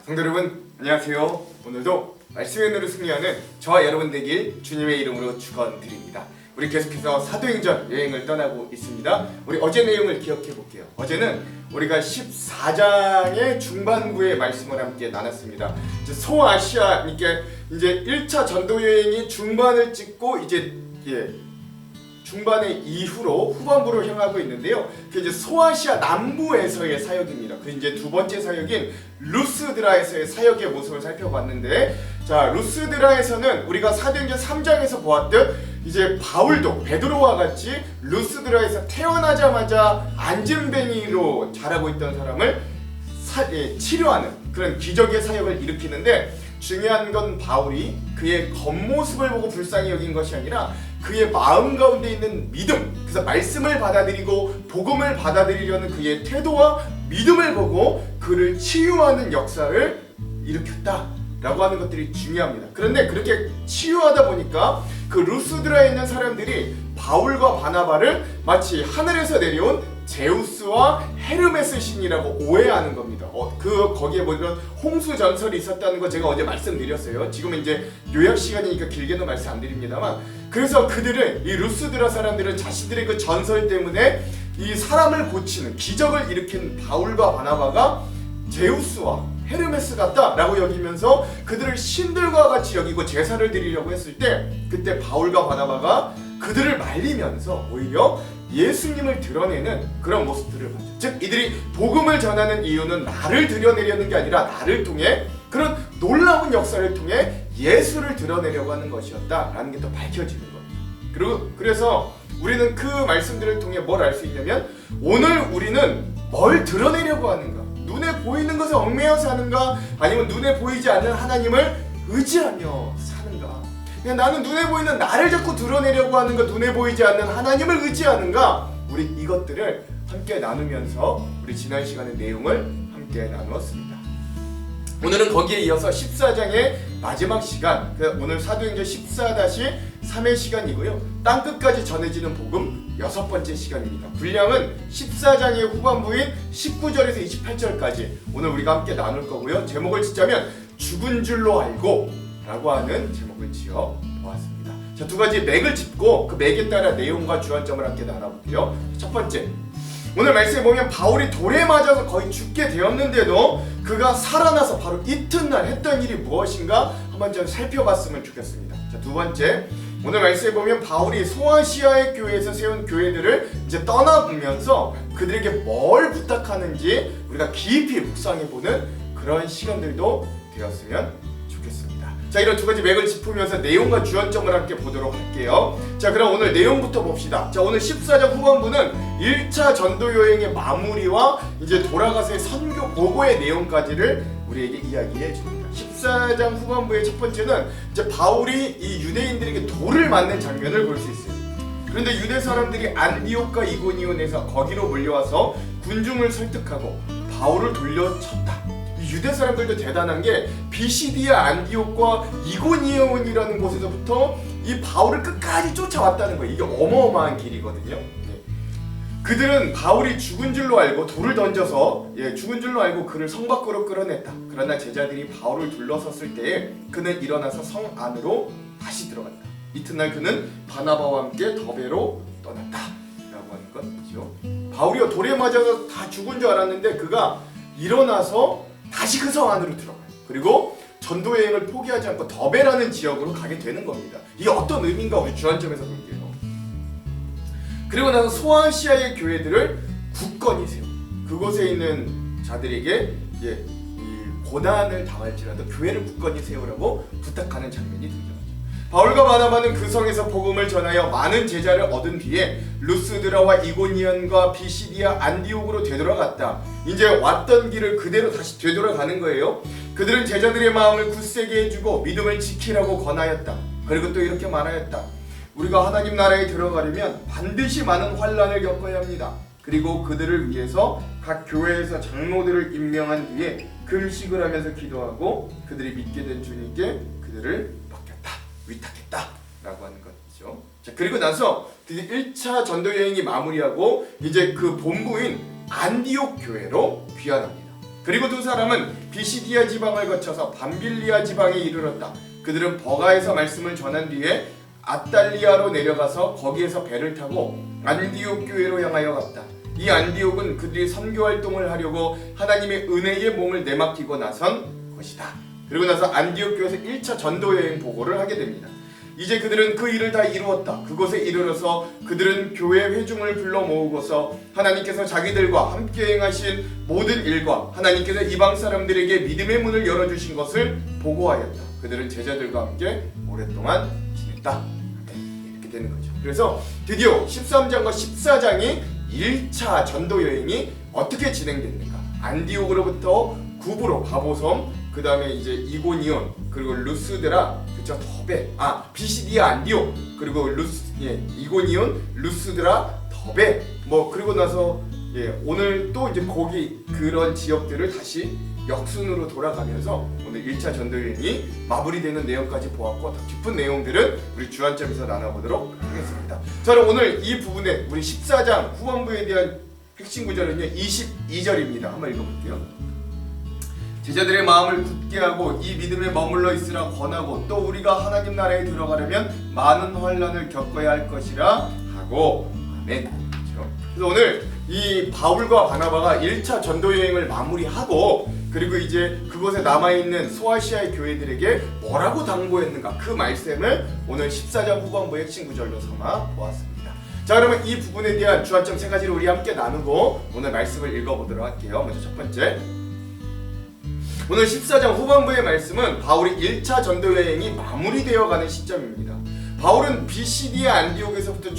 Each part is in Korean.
성도 여러분 안녕하세요. 오늘도 말씀의 은혜로 승리하는 저와 여러분 되길 주님의 이름으로 축원드립니다. 우리 계속해서 사도행전 여행을 떠나고 있습니다. 우리 어제 내용을 기억해 볼게요. 어제는 우리가 14장의 중반부의 말씀을 함께 나눴습니다. 이제 소아시아, 이제 1차 전도 여행이 중반을 찍고 이제 중반의 이후로 후반부로 향하고 있는데요. 그 이제 소아시아 남부에서의 사역입니다. 그 이제 두 번째 사역인 루스드라에서의 사역의 모습을 살펴봤는데, 자, 루스드라에서는 우리가 사도행전 3장에서 보았듯 이제 바울도 베드로와 같이 루스드라에서 태어나자마자 안진뱅이로 자라고 있던 사람을 치료하는 그런 기적의 사역을 일으키는데, 중요한 건 바울이 그의 겉모습을 보고 불쌍히 여긴 것이 아니라 그의 마음 가운데 있는 믿음, 그래서 말씀을 받아들이고 복음을 받아들이려는 그의 태도와 믿음을 보고 그를 치유하는 역사를 일으켰다라고 하는 것들이 중요합니다. 그런데 그렇게 치유하다 보니까 그 루스드라에 있는 사람들이 바울과 바나바를 마치 하늘에서 내려온 제우스와 헤르메스 신이라고 오해하는 겁니다. 거기에 뭐 이런 홍수 전설이 있었다는 거 제가 어제 말씀드렸어요. 지금은 이제 요약 시간이니까 길게는 말씀 안 드립니다만, 그래서 그들은, 이 루스드라 사람들은 자신들의 그 전설 때문에 이 사람을 고치는 기적을 일으킨 바울과 바나바가 제우스와 헤르메스 같다라고 여기면서 그들을 신들과 같이 여기고 제사를 드리려고 했을 때, 그때 바울과 바나바가 그들을 말리면서 오히려 예수님을 드러내는 그런 모습들을 봤죠. 즉, 이들이 복음을 전하는 이유는 나를 드러내려는 게 아니라 나를 통해 그런 놀라운 역사를 통해 예수를 드러내려고 하는 것이었다라는 게 또 밝혀지는 겁니다. 그래서 우리는 그 말씀들을 통해 뭘 알 수 있냐면, 오늘 우리는 뭘 드러내려고 하는가? 눈에 보이는 것에 얽매여 사는가? 아니면 눈에 보이지 않는 하나님을 의지하며 사는가? 그냥 나는 눈에 보이는 나를 자꾸 드러내려고 하는가? 눈에 보이지 않는 하나님을 의지하는가? 우리 이것들을 함께 나누면서 우리 지난 시간의 내용을 함께 나누었습니다. 오늘은 거기에 이어서 14장의 마지막 시간, 오늘 사도행전 14-3의 시간이고요. 땅끝까지 전해지는 복음 6번째 시간입니다. 분량은 14장의 후반부인 19절에서 28절까지 오늘 우리가 함께 나눌 거고요. 제목을 짓자면 죽은 줄로 알고 라고 하는 제목을 지어 보았습니다. 자, 두 가지 맥을 짚고 그 맥에 따라 내용과 주안점을 함께 나눠볼게요. 첫 번째, 오늘 말씀에 보면 바울이 돌에 맞아서 거의 죽게 되었는데도 그가 살아나서 바로 이튿날 했던 일이 무엇인가 한번 좀 살펴봤으면 좋겠습니다. 자, 두 번째, 오늘 말씀에 보면 바울이 소아시아의 교회에서 세운 교회들을 이제 떠나보면서 그들에게 뭘 부탁하는지 우리가 깊이 묵상해보는 그런 시간들도 되었으면 좋겠습니다. 자, 이런 두 가지 맥을 짚으면서 내용과 주안점을 함께 보도록 할게요. 자, 그럼 오늘 내용부터 봅시다. 자, 오늘 14장 후반부는 1차 전도 여행의 마무리와 이제 돌아가서의 선교 보고의 내용까지를 우리에게 이야기해 줍니다. 14장 후반부의 첫 번째는 이제 바울이 이 유대인들에게 돌을 맞는 장면을 볼 수 있어요. 그런데 유대 사람들이 안디옥과 이고니온에서 거기로 몰려와서 군중을 설득하고 바울을 돌려쳤다. 유대 사람들도 대단한 게 비시디아 안디옥과 이고니온이라는 곳에서부터 이 바울을 끝까지 쫓아왔다는 거예요. 이게 어마어마한 길이거든요. 그들은 바울이 죽은 줄로 알고 돌을 던져서 죽은 줄로 알고 그를 성 밖으로 끌어냈다. 그러나 제자들이 바울을 둘러섰을 때에 그는 일어나서 성 안으로 다시 들어갔다. 이튿날 그는 바나바와 함께 더베로 떠났다 라고 하는 것이죠. 바울이 돌에 맞아서 다 죽은 줄 알았는데 그가 일어나서 다시 그 성 안으로 들어가요. 그리고 전도 여행을 포기하지 않고 더베라는 지역으로 가게 되는 겁니다. 이게 어떤 의미인가 우리 주안점에서 볼게요. 그리고 나서 소아시아의 교회들을 굳건히 세워 그곳에 있는 자들에게 이 고난을 당할지라도 교회를 굳건히 세우라고 부탁하는 장면이 등장하죠. 바울과 바나바는 그 성에서 복음을 전하여 많은 제자를 얻은 뒤에 루스드라와 이고니온과 비시디아 안디옥으로 되돌아갔다. 이제 왔던 길을 그대로 다시 되돌아가는 거예요. 그들은 제자들의 마음을 굳세게 해주고 믿음을 지키라고 권하였다. 그리고 또 이렇게 말하였다. 우리가 하나님 나라에 들어가려면 반드시 많은 환난을 겪어야 합니다. 그리고 그들을 위해서 각 교회에서 장로들을 임명한 뒤에 금식을 하면서 기도하고 그들이 믿게 된 주님께 그들을 맡겼다, 위탁했다 라고 하는 것이죠. 자, 그리고 나서 1차 전도 여행이 마무리하고 이제 그 본부인 안디옥 교회로 귀환합니다. 그리고 두 사람은 비시디아 지방을 거쳐서 밤빌리아 지방에 이르렀다. 그들은 버가에서 말씀을 전한 뒤에 아달리아로 내려가서 거기에서 배를 타고 안디옥 교회로 향하여 갔다. 이 안디옥은 그들이 선교 활동을 하려고 하나님의 은혜의 몸을 내맡기고 나선 것이다. 그리고 나서 안디옥 교회에서 1차 전도 여행 보고를 하게 됩니다. 이제 그들은 그 일을 다 이루었다. 그곳에 이르러서 그들은 교회 회중을 불러 모으고서 하나님께서 자기들과 함께 행하신 모든 일과 하나님께서 이방 사람들에게 믿음의 문을 열어주신 것을 보고하였다. 그들은 제자들과 함께 오랫동안 지냈다. 이렇게 되는 거죠. 그래서 드디어 13장과 14장이 1차 전도 여행이 어떻게 진행됐는가. 안디옥으로부터 구브로 바보섬, 그 다음에 이제 이고니온, 그리고 루스드라, 그쵸, 더베, 비시디아 안디옥, 그리고 이고니온, 루스드라, 더베, 그리고 나서 오늘 또 이제 거기 그런 지역들을 다시 역순으로 돌아가면서 오늘 1차 전도 여행이 마무리되는 내용까지 보았고, 더 깊은 내용들은 우리 주안점에서 나눠보도록 하겠습니다. 자, 그럼 오늘 이 부분에 우리 14장 후반부에 대한 핵심 구절은요 22절입니다. 한번 읽어볼게요. 제자들의 마음을 굳게 하고 이 믿음에 머물러 있으라 권하고 또 우리가 하나님 나라에 들어가려면 많은 환난을 겪어야 할 것이라 하고. 아멘. 그래서 오늘 이 바울과 바나바가 1차 전도 여행을 마무리하고, 그리고 이제 그곳에 남아있는 소아시아의 교회들에게 뭐라고 당부했는가, 그 말씀을 오늘 14장 후반부 핵심 구절로 삼아 보았습니다. 자, 그러면 이 부분에 대한 주안점 3가지를 우리 함께 나누고 오늘 말씀을 읽어보도록 할게요. 먼저 첫 번째, 오늘 14장 후반부의 말씀은 바울이 1차 전도 여행이 마무리되어가는 시점입니다. 바울은 비시디아 안디옥에서부터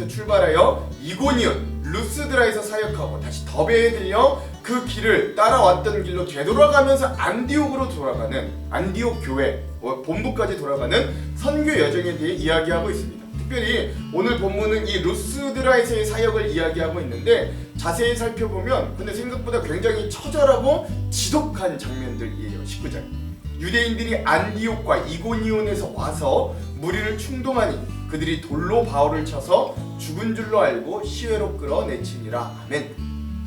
출발하여 이고니온, 루스드라에서 사역하고 다시 더베에 들려 그 길을 따라왔던 길로 되돌아가면서 안디옥으로 돌아가는, 안디옥 교회 본부까지 돌아가는 선교 여정에 대해 이야기하고 있습니다. 특별히 오늘 본문은 이 루스드라에서의 사역을 이야기하고 있는데, 자세히 살펴보면 근데 생각보다 굉장히 처절하고 지독한 장면들이에요. 19절. 유대인들이 안디옥과 이고니온에서 와서 무리를 충동하니 그들이 돌로 바울을 쳐서 죽은 줄로 알고 시외로 끌어내치니라. 아멘.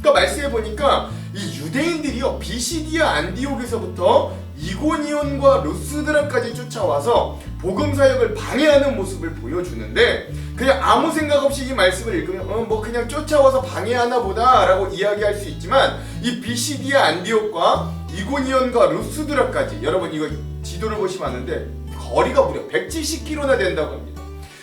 그러니까 말씀해 보니까 이 유대인들이요, 비시디아 안디옥에서부터 이고니온과 루스드라까지 쫓아와서 복음 사역을 방해하는 모습을 보여주는데, 그냥 아무 생각 없이 이 말씀을 읽으면 그냥 쫓아와서 방해하나 보다 라고 이야기할 수 있지만, 이 비시디아 안디옥과 이고니온과 루스드라까지, 여러분 이거 지도를 보시면 아는데 거리가 무려 170km나 된다고 합니다.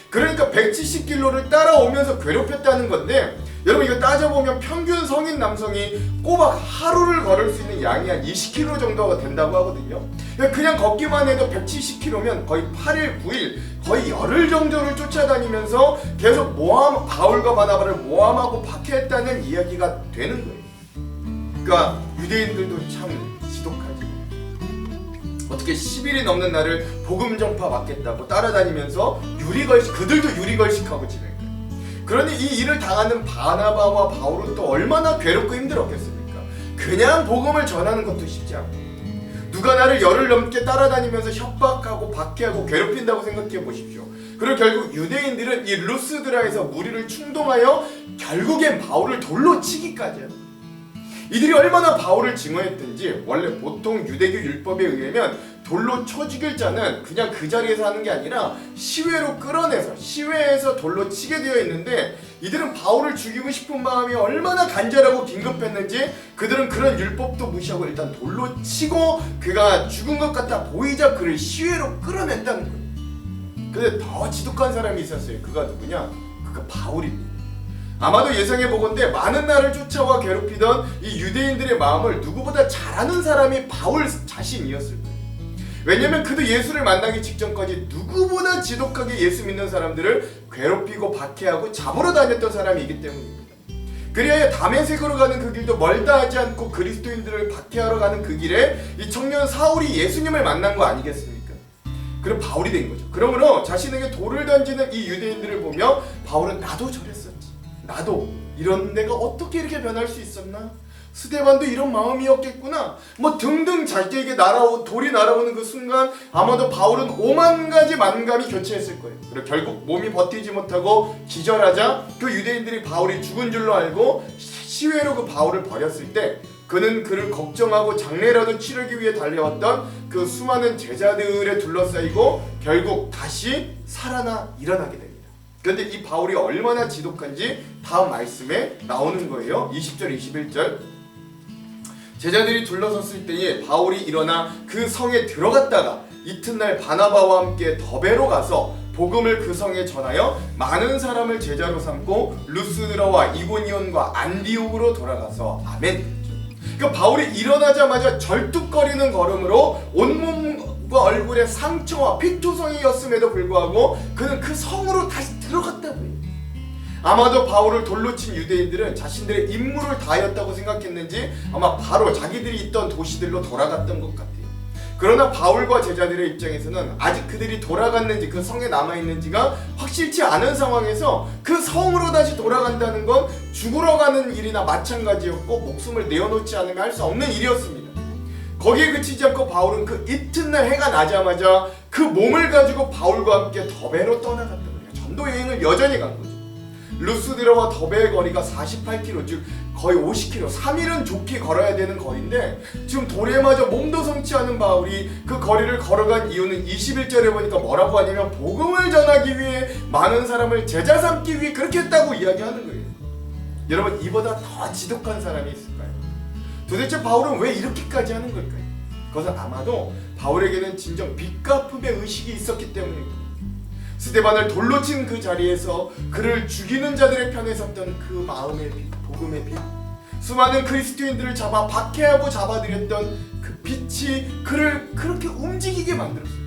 그러니까 170km를 따라오면서 괴롭혔다는 건데, 여러분 이거 따져보면 평균 성인 남성이 꼬박 하루를 걸을 수 있는 양이 한 20km 정도가 된다고 하거든요. 그냥 걷기만 해도 170km면 거의 8일, 9일, 거의 열흘 정도를 쫓아다니면서 계속 바울과 바나바를 모함하고 박해했다는 이야기가 되는 거예요. 그러니까 유대인들도 참 지독하지. 어떻게 10일이 넘는 날을 복음 전파 받겠다고 따라다니면서 그들도 유리걸식하고 지내요. 그러니 이 일을 당하는 바나바와 바울은 또 얼마나 괴롭고 힘들었겠습니까? 그냥 복음을 전하는 것도 쉽지 않고, 누가 나를 열흘 넘게 따라다니면서 협박하고 박해하고 괴롭힌다고 생각해 보십시오. 그리고 결국 유대인들은 이 루스드라에서 무리를 충동하여 결국엔 바울을 돌로 치기까지 합니다. 이들이 얼마나 바울을 증오했든지, 원래 보통 유대교 율법에 의하면 돌로 쳐 죽일 자는 그냥 그 자리에서 하는 게 아니라 시외로 끌어내서 시외에서 돌로 치게 되어 있는데, 이들은 바울을 죽이고 싶은 마음이 얼마나 간절하고 긴급했는지 그들은 그런 율법도 무시하고 일단 돌로 치고 그가 죽은 것 같아 보이자 그를 시외로 끌어낸다는 거예요. 근데 더 지독한 사람이 있었어요. 그가 누구냐? 그가 바울입니다. 아마도 예상해보건대 많은 날을 쫓아와 괴롭히던 이 유대인들의 마음을 누구보다 잘 아는 사람이 바울 자신이었을 거예요. 왜냐면 그도 예수를 만나기 직전까지 누구보다 지독하게 예수 믿는 사람들을 괴롭히고 박해하고 잡으러 다녔던 사람이기 때문입니다. 그리하여 다메섹으로 가는 그 길도 멀다 하지 않고 그리스도인들을 박해하러 가는 그 길에 이 청년 사울이 예수님을 만난 거 아니겠습니까? 그럼 바울이 된 거죠. 그러므로 자신에게 돌을 던지는 이 유대인들을 보며 바울은 나도 저랬었지, 나도 이런 내가 어떻게 이렇게 변할 수 있었나? 스데반도 이런 마음이었겠구나. 등등 자기에게 돌이 날아오는 그 순간 아마도 바울은 5만 가지 만감이 교체했을 거예요. 그리고 결국 몸이 버티지 못하고 기절하자 그 유대인들이 바울이 죽은 줄로 알고 시외로 그 바울을 버렸을 때 그는 그를 걱정하고 장례라도 치르기 위해 달려왔던 그 수많은 제자들에 둘러싸이고 결국 다시 살아나 일어나게 됩니다. 그런데 이 바울이 얼마나 지독한지 다음 말씀에 나오는 거예요. 20절 21절. 제자들이 둘러섰을 때에 바울이 일어나 그 성에 들어갔다가 이튿날 바나바와 함께 더베로 가서 복음을 그 성에 전하여 많은 사람을 제자로 삼고 루스드라와 이고니온과 안디옥으로 돌아가서 아멘. 그러니까 바울이 일어나자마자 절뚝거리는 걸음으로 온몸과 얼굴에 상처와 피투성이였음에도 불구하고 그는 그 성으로 다시 들어갔다고 해요. 아마도 바울을 돌로 친 유대인들은 자신들의 임무를 다하였다고 생각했는지 아마 바로 자기들이 있던 도시들로 돌아갔던 것 같아요. 그러나 바울과 제자들의 입장에서는 아직 그들이 돌아갔는지 그 성에 남아있는지가 확실치 않은 상황에서 그 성으로 다시 돌아간다는 건 죽으러 가는 일이나 마찬가지였고 목숨을 내어놓지 않으면 할 수 없는 일이었습니다. 거기에 그치지 않고 바울은 그 이튿날 해가 나자마자 그 몸을 가지고 바울과 함께 더베로 떠나갔던 거예요. 전도 여행을 여전히 간 거죠. 루스드라와 더베의 거리가 48km, 즉 거의 50km, 3일은 좋게 걸어야 되는 거리인데 지금 도래마저 몸도 성치 않은 바울이 그 거리를 걸어간 이유는 21절에 보니까 뭐라고 하냐면 복음을 전하기 위해 많은 사람을 제자 삼기 위해 그렇게 했다고 이야기하는 거예요. 여러분, 이보다 더 지독한 사람이 있을까요? 도대체 바울은 왜 이렇게까지 하는 걸까요? 그것은 아마도 바울에게는 진정 빚갚음의 의식이 있었기 때문입니다. 스데반을 돌로 친 그 자리에서 그를 죽이는 자들의 편에 섰던 그 마음의 빛, 복음의 빛, 수많은 그리스도인들을 잡아 박해하고 잡아들였던 그 빛이 그를 그렇게 움직이게 만들었습니다.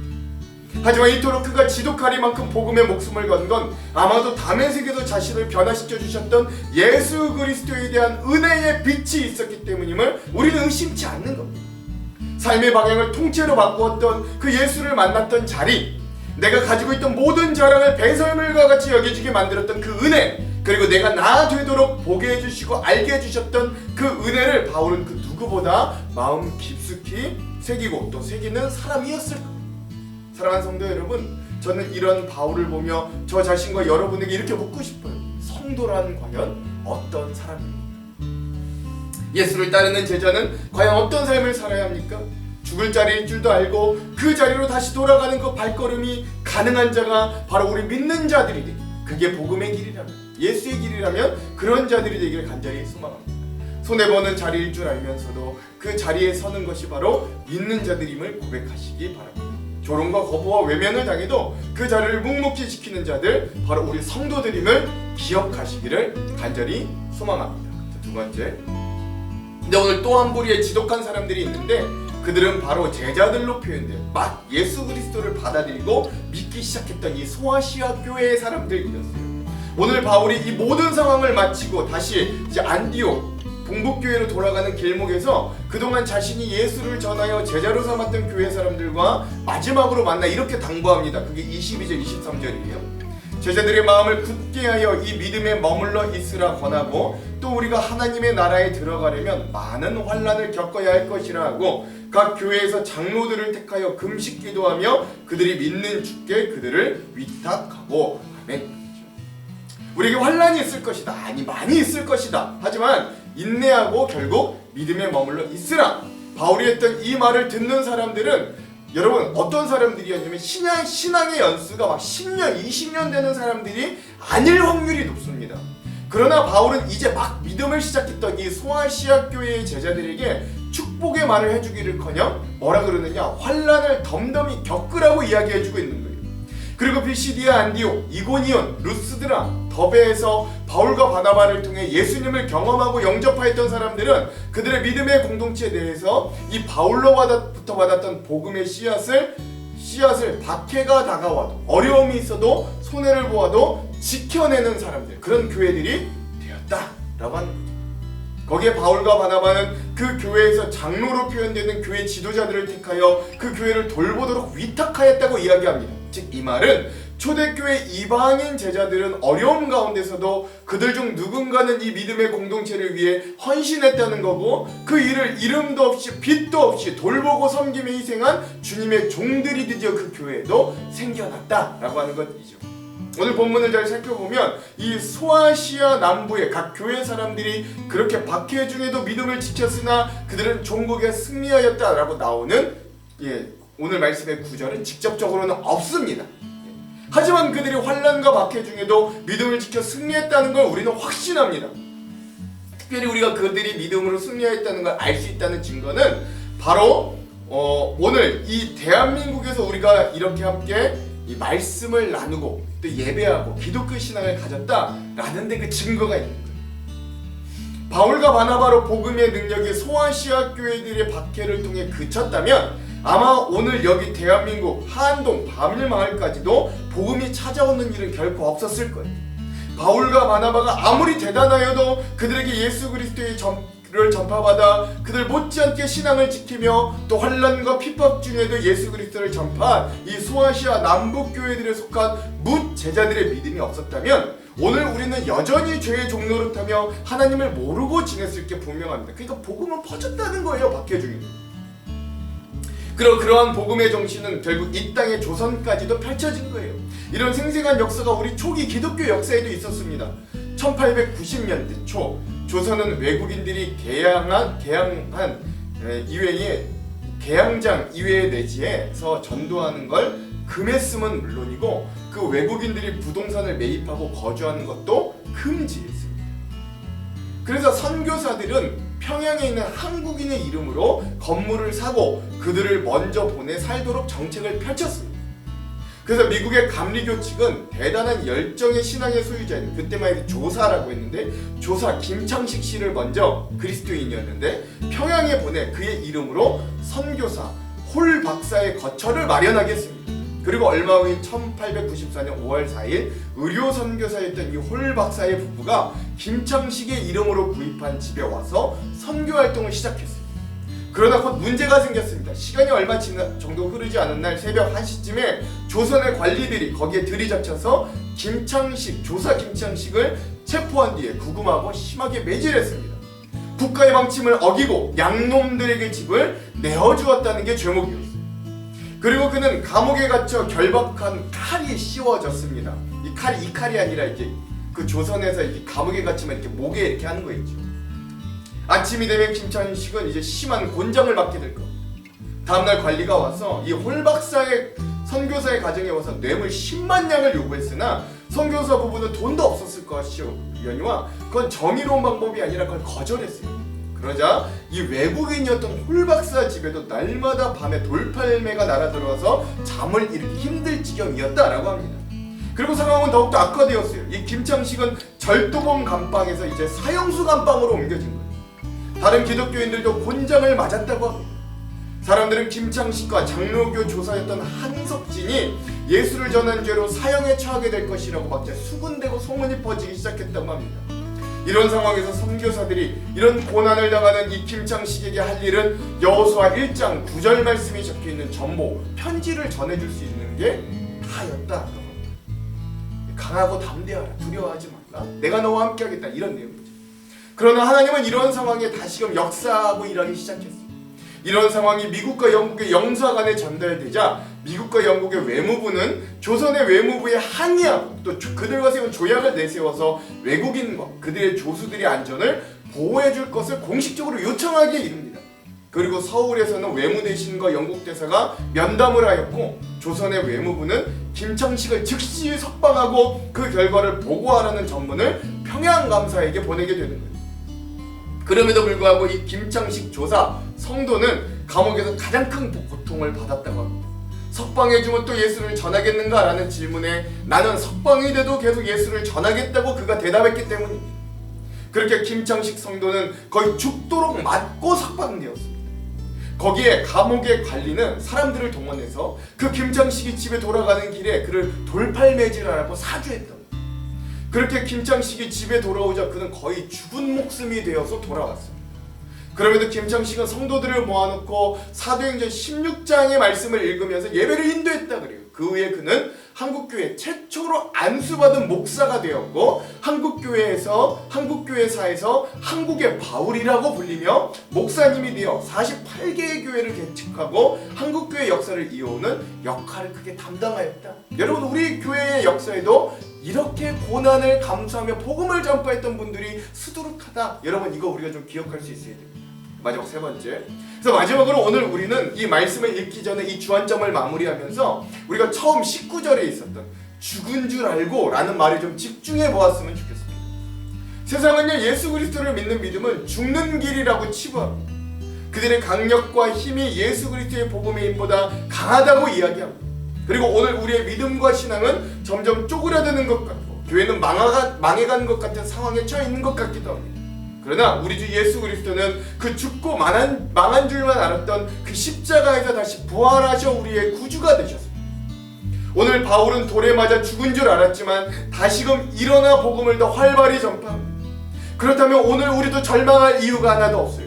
하지만 이토록 그가 지독하리만큼 복음에 목숨을 건 건 아마도 다메섹에서 자신을 변화시켜 주셨던 예수 그리스도에 대한 은혜의 빛이 있었기 때문임을 우리는 의심치 않는 겁니다. 삶의 방향을 통째로 바꾸었던 그 예수를 만났던 자리, 내가 가지고 있던 모든 자랑을 배설물과 같이 여겨지게 만들었던 그 은혜, 그리고 내가 나 되도록 보게 해주시고 알게 해주셨던 그 은혜를 바울은 그 누구보다 마음 깊숙이 새기고 또 새기는 사람이었을 겁니다. 사랑하는 성도 여러분, 저는 이런 바울을 보며 저 자신과 여러분에게 이렇게 묻고 싶어요. 성도란 과연 어떤 사람입니까? 예수를 따르는 제자는 과연 어떤 삶을 살아야 합니까? 죽을 자리일 줄도 알고 그 자리로 다시 돌아가는 그 발걸음이 가능한 자가 바로 우리 믿는 자들이 되기, 그게 복음의 길이라면, 예수의 길이라면 그런 자들이 되기를 간절히 소망합니다. 손해보는 자리일 줄 알면서도 그 자리에 서는 것이 바로 믿는 자들임을 고백하시기 바랍니다. 조롱과 거부와 외면을 당해도 그 자리를 묵묵히 지키는 자들, 바로 우리 성도들임을 기억하시기를 간절히 소망합니다. 두 번째, 근데 오늘 또 한 부류의 지독한 사람들이 있는데 그들은 바로 제자들로 표현돼요. 막 예수 그리스도를 받아들이고 믿기 시작했던 이 소아시아 교회의 사람들이었어요. 오늘 바울이 이 모든 상황을 마치고 다시 이제 안디옥 동북교회로 돌아가는 길목에서 그동안 자신이 예수를 전하여 제자로 삼았던 교회 사람들과 마지막으로 만나 이렇게 당부합니다. 그게 22절 23절이에요. 제자들의 마음을 굳게 하여 이 믿음에 머물러 있으라 권하고 또 우리가 하나님의 나라에 들어가려면 많은 환난을 겪어야 할 것이라 하고 각 교회에서 장로들을 택하여 금식 기도하며 그들이 믿는 주께 그들을 위탁하고 아멘. 우리에게 환난이 있을 것이다. 아니, 많이 있을 것이다. 하지만 인내하고 결국 믿음에 머물러 있으라. 바울이 했던 이 말을 듣는 사람들은 여러분 어떤 사람들이었냐면 신앙의 연수가 막 10년, 20년 되는 사람들이 아닐 확률이 높습니다. 그러나 바울은 이제 막 믿음을 시작했던 이 소아시아 교회의 제자들에게 축복의 말을 해주기를커녕 뭐라 그러느냐, 환난을 덤덤히 겪으라고 이야기해주고 있는 거예요. 그리고 비시디아, 안디옥, 이고니온, 루스드라, 더베에서 바울과 바나바를 통해 예수님을 경험하고 영접하였던 사람들은 그들의 믿음의 공동체에 대해서 이 바울로부터 받았던 복음의 씨앗을 박해가 다가와도 어려움이 있어도 손해를 보아도 지켜내는 사람들, 그런 교회들이 되었다라고 하는 거죠. 거기에 바울과 바나바는 그 교회에서 장로로 표현되는 교회 지도자들을 택하여 그 교회를 돌보도록 위탁하였다고 이야기합니다. 즉 이 말은 초대교회 이방인 제자들은 어려움 가운데서도 그들 중 누군가는 이 믿음의 공동체를 위해 헌신했다는 거고 그 일을 이름도 없이 빛도 없이 돌보고 섬김에 희생한 주님의 종들이 드디어 그 교회에도 생겨났다라고 하는 것이죠. 오늘 본문을 잘 살펴보면 이 소아시아 남부의 각 교회 사람들이 그렇게 박해 중에도 믿음을 지켰으나 그들은 종국에 승리하였다라고 나오는 오늘 말씀의 구절은 직접적으로는 없습니다. 하지만 그들이 환난과 박해 중에도 믿음을 지켜 승리했다는 걸 우리는 확신합니다. 특별히 우리가 그들이 믿음으로 승리했다는 걸 알 수 있다는 증거는 바로 오늘 이 대한민국에서 우리가 이렇게 함께 이 말씀을 나누고 또 예배하고 기독교 신앙을 가졌다라는 데 그 증거가 있는 거예요. 바울과 바나바로 복음의 능력이 소아시아 교회들의 박해를 통해 그쳤다면 아마 오늘 여기 대한민국 한동 바밀마을까지도 복음이 찾아오는 일은 결코 없었을 거예요. 바울과 바나바가 아무리 대단하여도 그들에게 예수 그리스도의 를 전파받아 그들 못지않게 신앙을 지키며 또 환난과 핍박 중에도 예수 그리스도를 전파한 이 소아시아 남북 교회들에 속한 뭇 제자들의 믿음이 없었다면 오늘 우리는 여전히 죄의 종노릇하며 하나님을 모르고 지냈을 게 분명합니다. 그러니까 복음은 퍼졌다는 거예요. 박해 중에. 그러한 복음의 정신은 결국 이 땅의 조선까지도 펼쳐진 거예요. 이런 생생한 역사가 우리 초기 기독교 역사에도 있었습니다. 1890년대 초 조선은 외국인들이 개항한 이외에 개항장 이외의 내지에서 전도하는 걸 금했음은 물론이고 그 외국인들이 부동산을 매입하고 거주하는 것도 금지했습니다. 그래서 선교사들은 평양에 있는 한국인의 이름으로 건물을 사고 그들을 먼저 보내 살도록 정책을 펼쳤습니다. 그래서 미국의 감리교 측은 대단한 열정의 신앙의 소유자인 그때만 해도 조사라고 했는데 조사 김창식 씨를 먼저 그리스도인이었는데 평양에 보내 그의 이름으로 선교사 홀 박사의 거처를 마련하게 했습니다. 그리고 얼마 후인 1894년 5월 4일 의료 선교사였던 이 홀 박사의 부부가 김창식의 이름으로 구입한 집에 와서 선교 활동을 시작했습니다. 그러나 곧 문제가 생겼습니다. 시간이 얼마 정도 흐르지 않은 날 새벽 1시쯤에 조선의 관리들이 거기에 들이닥쳐서 조사 김창식을 체포한 뒤에 구금하고 심하게 매질했습니다. 국가의 방침을 어기고 양놈들에게 집을 내어주었다는 게 죄목이었어요. 그리고 그는 감옥에 갇혀 결박한 칼이 씌워졌습니다. 이 칼이 아니라 이제 그 조선에서 이렇게 감옥에 갇히면 이렇게 목에 이렇게 하는 거 있죠. 아침이 되면 김창식은 이제 심한 곤장을 받게 될 겁니다. 다음날 관리가 와서 이 홀 박사의 선교사의 가정에 와서 뇌물 10만 냥을 요구했으나 선교사 부부는 돈도 없었을 것이오니와 그건 정의로운 방법이 아니라 그걸 거절했어요. 그러자 이 외국인이었던 홀 박사 집에도 날마다 밤에 돌팔매가 날아들어와서 잠을 이루기 힘들 지경이었다라고 합니다. 그리고 상황은 더욱더 악화되었어요. 이 김창식은 절도범 감방에서 이제 사형수 감방으로 옮겨진 거예요. 다른 기독교인들도 곤장을 맞았다고 합니다. 사람들은 김창식과 장로교 조사였던 한석진이 예수를 전한 죄로 사형에 처하게 될 것이라고 막 수군대고 소문이 퍼지기 시작했다고 합니다. 이런 상황에서 선교사들이 이런 고난을 당하는 이 김창식에게 할 일은 여호수아 1장 9절 말씀이 적혀있는 전보, 편지를 전해줄 수 있는 게 다였다. 강하고 담대하라, 두려워하지 말라, 내가 너와 함께하겠다, 이런 내용이죠. 그러나 하나님은 이런 상황에 다시금 역사하고 일하기 시작했어요. 이런 상황이 미국과 영국의 영사관에 전달되자 미국과 영국의 외무부는 조선의 외무부에 항의하고 또 그들과 세운 조약을 내세워서 외국인과 그들의 조수들의 안전을 보호해줄 것을 공식적으로 요청하기에 이릅니다. 그리고 서울에서는 외무대신과 영국 대사가 면담을 하였고 조선의 외무부는 김창식을 즉시 석방하고 그 결과를 보고하라는 전문을 평양감사에게 보내게 되는 거예요. 그럼에도 불구하고 이 김창식 조사 성도는 감옥에서 가장 큰 고통을 받았다고 합니다. 석방해주면 또 예수를 전하겠는가? 라는 질문에 나는 석방이 돼도 계속 예수를 전하겠다고 그가 대답했기 때문입니다. 그렇게 김창식 성도는 거의 죽도록 맞고 석방되었습니다. 거기에 감옥의 관리는 사람들을 동원해서 그 김창식이 집에 돌아가는 길에 그를 돌팔매질하라고 사주했다. 그렇게 김창식이 집에 돌아오자 그는 거의 죽은 목숨이 되어서 돌아왔습니다. 그럼에도 김창식은 성도들을 모아놓고 사도행전 16장의 말씀을 읽으면서 예배를 인도했다 그래요. 그 후에 그는 한국교회 최초로 안수받은 목사가 되었고 한국교회사에서 한국의 바울이라고 불리며 목사님이 되어 48개의 교회를 개척하고 한국교회 역사를 이어오는 역할을 크게 담당하였다. 여러분, 우리 교회의 역사에도 이렇게 고난을 감수하며 복음을 전파했던 분들이 수두룩하다. 여러분, 이거 우리가 좀 기억할 수 있어야 됩니다. 마지막 세 번째. 그래서 마지막으로 오늘 우리는 이 말씀을 읽기 전에 이 주안점을 마무리하면서 우리가 처음 19절에 있었던 죽은 줄 알고 라는 말을 좀 집중해 보았으면 좋겠습니다. 세상은요, 예수 그리스도를 믿는 믿음은 죽는 길이라고 치부합니다. 그들의 강력과 힘이 예수 그리스도의 복음의 힘보다 강하다고 이야기합니다. 그리고 오늘 우리의 믿음과 신앙은 점점 쪼그라드는 것 같고 교회는 망해가는 것 같은 상황에 처해 있는 것 같기도 합니다. 그러나 우리 주 예수 그리스도는 그 죽고 망한 줄만 알았던 그 십자가에서 다시 부활하셔 우리의 구주가 되셨습니다. 오늘 바울은 돌에 맞아 죽은 줄 알았지만 다시금 일어나 복음을 더 활발히 전파합니다. 그렇다면 오늘 우리도 절망할 이유가 하나도 없어요.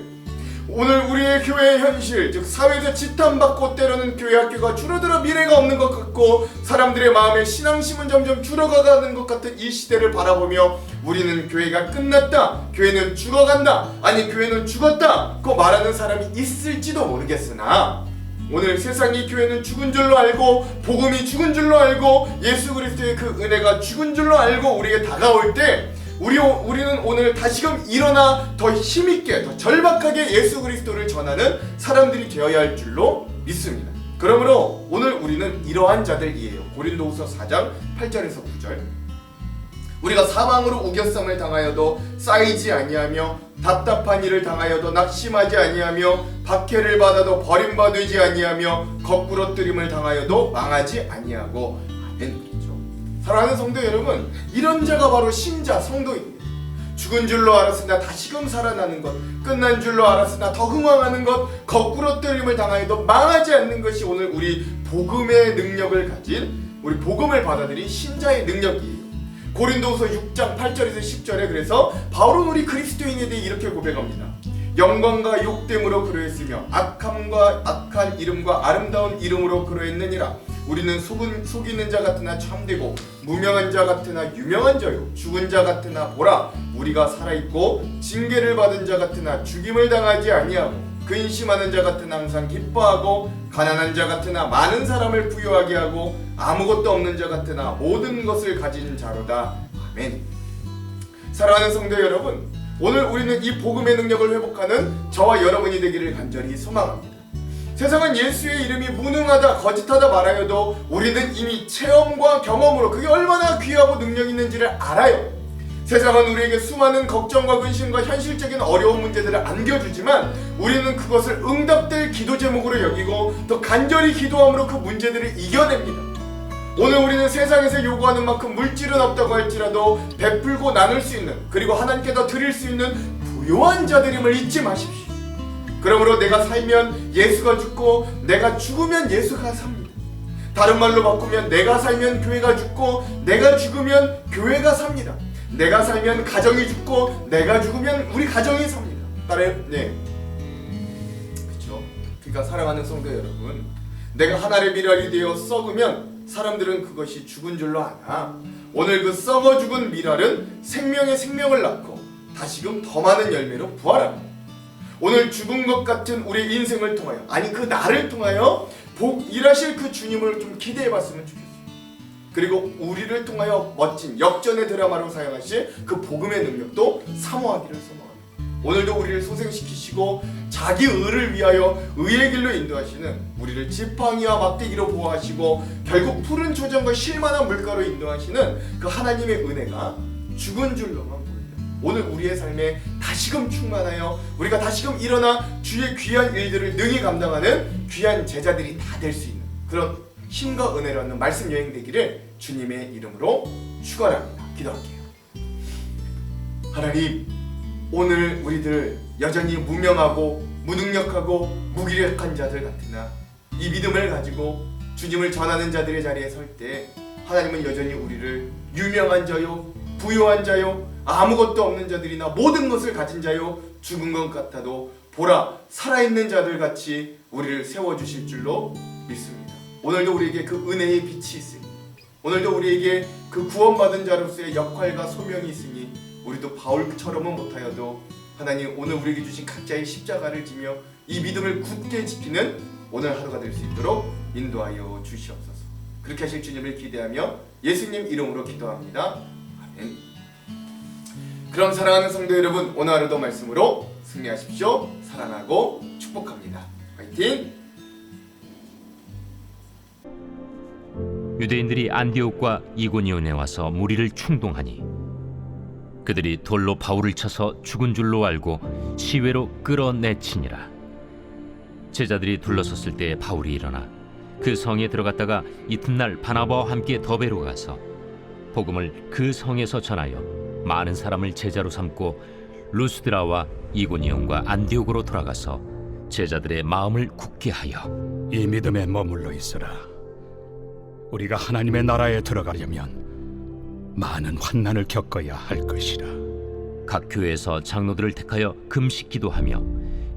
오늘 우리의 교회의 현실, 즉 사회에서 지탄받고 때로는 교회 학교가 줄어들어 미래가 없는 것 같고 사람들의 마음에 신앙심은 점점 줄어가는 것 같은 이 시대를 바라보며 우리는 교회가 끝났다, 교회는 죽어간다, 아니 교회는 죽었다 고 말하는 사람이 있을지도 모르겠으나 오늘 세상이 교회는 죽은 줄로 알고 복음이 죽은 줄로 알고 예수 그리스도의 그 은혜가 죽은 줄로 알고 우리에게 다가올 때 우리는 오늘 다시금 일어나 더 힘있게 더 절박하게 예수 그리스도를 전하는 사람들이 되어야 할 줄로 믿습니다. 그러므로 오늘 우리는 이러한 자들이에요. 고린도후서 4장 8절에서 9절. 우리가 사망으로 우겨쌈을 당하여도 쌓이지 아니하며 답답한 일을 당하여도 낙심하지 아니하며 박해를 받아도 버림받지 아니하며 거꾸러뜨림을 당하여도 망하지 아니하고. 아멘. 사랑하는 성도 여러분, 이런 자가 바로 신자 성도입니다. 죽은 줄로 알았으나 다시금 살아나는 것, 끝난 줄로 알았으나 더 흥왕하는 것, 거꾸러뜨림을 당하여도 망하지 않는 것이 오늘 우리 복음의 능력을 가진, 우리 복음을 받아들인 신자의 능력이에요. 고린도후서 6장 8절에서 10절에 그래서 바울은 우리 그리스도인에 대해 이렇게 고백합니다. 영광과 욕됨으로 그러했으며 악함과 악한 이름과 아름다운 이름으로 그러했느니라. 우리는 속이는 자 같으나 참되고 무명한 자 같으나 유명한 자요 죽은 자 같으나 보라 우리가 살아있고 징계를 받은 자 같으나 죽임을 당하지 아니하고 근심하는 자 같으나 항상 기뻐하고 가난한 자 같으나 많은 사람을 부유하게 하고 아무것도 없는 자 같으나 모든 것을 가진 자로다. 아멘. 사랑하는 성도 여러분, 오늘 우리는 이 복음의 능력을 회복하는 저와 여러분이 되기를 간절히 소망합니다. 세상은 예수의 이름이 무능하다, 거짓하다 말하여도 우리는 이미 체험과 경험으로 그게 얼마나 귀하고 능력 있는지를 알아요. 세상은 우리에게 수많은 걱정과 근심과 현실적인 어려운 문제들을 안겨주지만 우리는 그것을 응답될 기도 제목으로 여기고 더 간절히 기도함으로 그 문제들을 이겨냅니다. 오늘 우리는 세상에서 요구하는 만큼 물질은 없다고 할지라도 베풀고 나눌 수 있는, 그리고 하나님께 더 드릴 수 있는 부요한 자들임을 잊지 마십시오. 그러므로 내가 살면 예수가 죽고 내가 죽으면 예수가 삽니다. 다른 말로 바꾸면 내가 살면 교회가 죽고 내가 죽으면 교회가 삽니다. 내가 살면 가정이 죽고 내가 죽으면 우리 가정이 삽니다. 따라요? 네. 그렇죠. 그러니까 사랑하는 성도 여러분, 내가 하나의 미랄이 되어 썩으면 사람들은 그것이 죽은 줄로 아나 오늘 그 썩어 죽은 미랄은 생명의 생명을 낳고 다시금 더 많은 열매로 부활합니다. 오늘 죽은 것 같은 우리의 인생을 통하여, 아니 그 나를 통하여 일하실 그 주님을 좀 기대해봤으면 좋겠어요. 그리고 우리를 통하여 멋진 역전의 드라마로 사용하실 그 복음의 능력도 사모하기를 소망합니다. 오늘도 우리를 소생시키시고 자기 의를 위하여 의의 길로 인도하시는, 우리를 지팡이와 막대기로 보호하시고 결국 푸른 초장과 실만한 물가로 인도하시는 그 하나님의 은혜가 죽은 줄로만 보입니다. 오늘 우리의 삶에 다시금 충만하여 우리가 다시금 일어나 주의 귀한 일들을 능히 감당하는 귀한 제자들이 다 될 수 있는 그런 힘과 은혜를 얻는 말씀 여행 되기를 주님의 이름으로 축원합니다. 기도할게요. 하나님, 오늘 우리들 여전히 무명하고 무능력하고 무기력한 자들 같으나 이 믿음을 가지고 주님을 전하는 자들의 자리에 설 때 하나님은 여전히 우리를 유명한 자요, 부유한 자요, 아무것도 없는 자들이나 모든 것을 가진 자요, 죽은 것 같아도 보라 살아있는 자들 같이 우리를 세워주실 줄로 믿습니다. 오늘도 우리에게 그 은혜의 빛이 있으니, 오늘도 우리에게 그 구원받은 자로서의 역할과 소명이 있으니 우리도 바울처럼은 못하여도 하나님 오늘 우리에게 주신 각자의 십자가를 지며 이 믿음을 굳게 지키는 오늘 하루가 될 수 있도록 인도하여 주시옵소서. 그렇게 하실 주님을 기대하며 예수님 이름으로 기도합니다. 아멘. 그럼 사랑하는 성도 여러분, 오늘 하루도 말씀으로 승리하십시오. 사랑하고 축복합니다. 화이팅! 유대인들이 안디옥과 이고니온에 와서 무리를 충동하니 그들이 돌로 바울을 쳐서 죽은 줄로 알고 시외로 끌어내치니라. 제자들이 둘러섰을 때에 바울이 일어나 그 성에 들어갔다가 이튿날 바나바와 함께 더베로 가서 복음을 그 성에서 전하여 많은 사람을 제자로 삼고 루스드라와 이고니온과 안디옥으로 돌아가서 제자들의 마음을 굳게 하여 이 믿음에 머물러 있으라. 우리가 하나님의 나라에 들어가려면 많은 환난을 겪어야 할 것이라. 각 교회에서 장로들을 택하여 금식 기도하며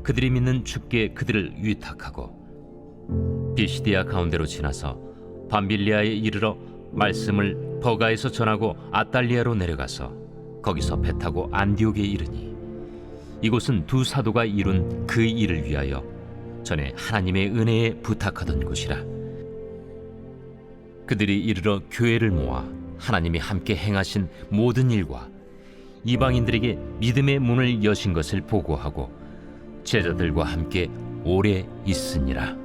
그들이 믿는 주께 그들을 위탁하고 비시디아 가운데로 지나서 밤빌리아에 이르러 말씀을 버가에서 전하고 아탈리아로 내려가서 거기서 배 타고 안디옥에 이르니 이곳은 두 사도가 이룬 그 일을 위하여 전에 하나님의 은혜에 부탁하던 곳이라. 그들이 이르러 교회를 모아 하나님이 함께 행하신 모든 일과 이방인들에게 믿음의 문을 여신 것을 보고하고 제자들과 함께 오래 있으니라.